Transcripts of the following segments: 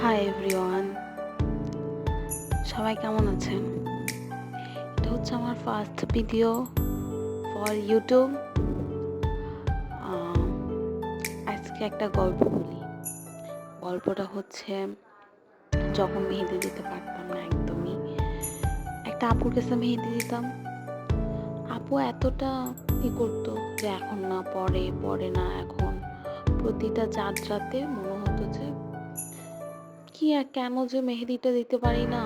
Hi everyone, সবাই কেমন আছেন? এটা হচ্ছে আমার ফার্স্ট ভিডিও ফর ইউটিউব। আজকে একটা গল্প বলি। গল্পটা হচ্ছে যখন মেহেদি দিতে পারতাম না একদমই, একটা আপুর কাছে মেহেদি দিতাম। আপু এতটা করতো যে এখন না, পরে পরে না, এখন প্রতিটা রাতে মনে হতো যে কি আর কেন যে মেহেদিটা দিতে পারি না।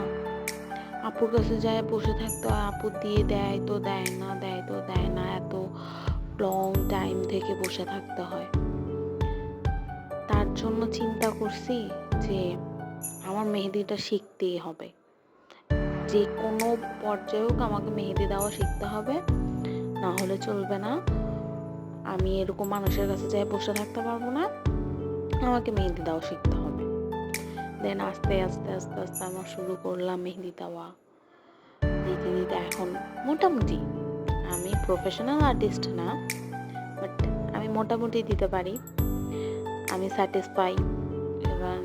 আপুর কাছে যায় বসে থাকতে হয়, আপু দিয়ে দেয় তো দেয় না, দেয় তো দেয় না, এত লং টাইম থেকে বসে থাকতে হয়। তার জন্য চিন্তা করছি যে আমার মেহেদিটা শিখতেই হবে, যে কোনো পর্যায়ে হোক আমাকে মেহেদি দেওয়া শিখতে হবে, না হলে চলবে না। আমি এরকম মানুষের কাছে যাই বসে থাকতে পারবো না, আমাকে মেহেদি দেওয়া শিখতে হবে। দেন আস্তে আস্তে আস্তে আস্তে আমার শুরু করলাম মেহেদি দেওয়া। দিতে দিতে এখন মোটামুটি, আমি প্রফেশনাল আর্টিস্ট না, বাট আমি মোটামুটি দিতে পারি। আমি স্যাটিসফাই, এবং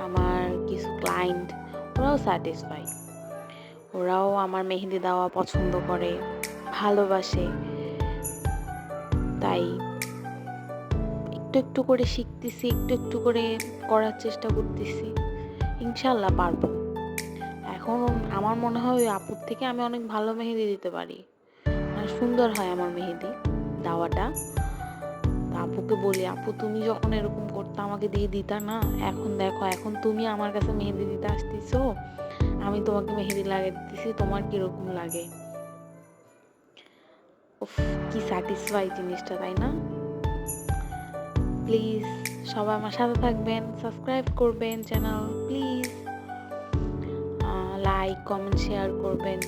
আমার কিছু ক্লায়েন্ট ওরাও স্যাটিসফাই। ওরাও আমার মেহেদি দেওয়া পছন্দ করে, ভালোবাসে। তাই একটু একটু করে শিখতেছি, একটু একটু করে করার চেষ্টা করতেছি। ইনশাল্লাহ পারবো। এখন আমার মনে হয় ওই আপুর থেকে আমি অনেক ভালো মেহেদি দিতে পারি, মানে সুন্দর হয় আমার মেহেদি দেওয়াটা। তা আপুকে বলি, আপু তুমি যখন এরকম করতে আমাকে দিয়ে দিতা না, এখন দেখো এখন তুমি আমার কাছে মেহেদি দিতে আসতেছো, আমি তোমাকে মেহেদি লাগিয়ে দিতেছি, তোমার কিরকম লাগে? উফ, কি স্যাটিসফাই জিনিসটা, তাই না? প্লিজ সবাই আমার সাথে থাকবেন, সাবস্ক্রাইব করবেন channel please, like comment share করবেন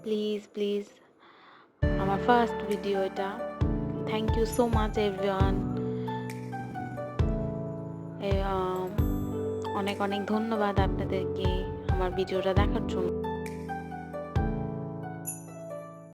প্লিজ প্লিজ। আমার ফার্স্ট ভিডিও এটা। Thank you so much everyone. অনেক অনেক ধন্যবাদ আপনাদেরকে আমার ভিডিওটা দেখার জন্য।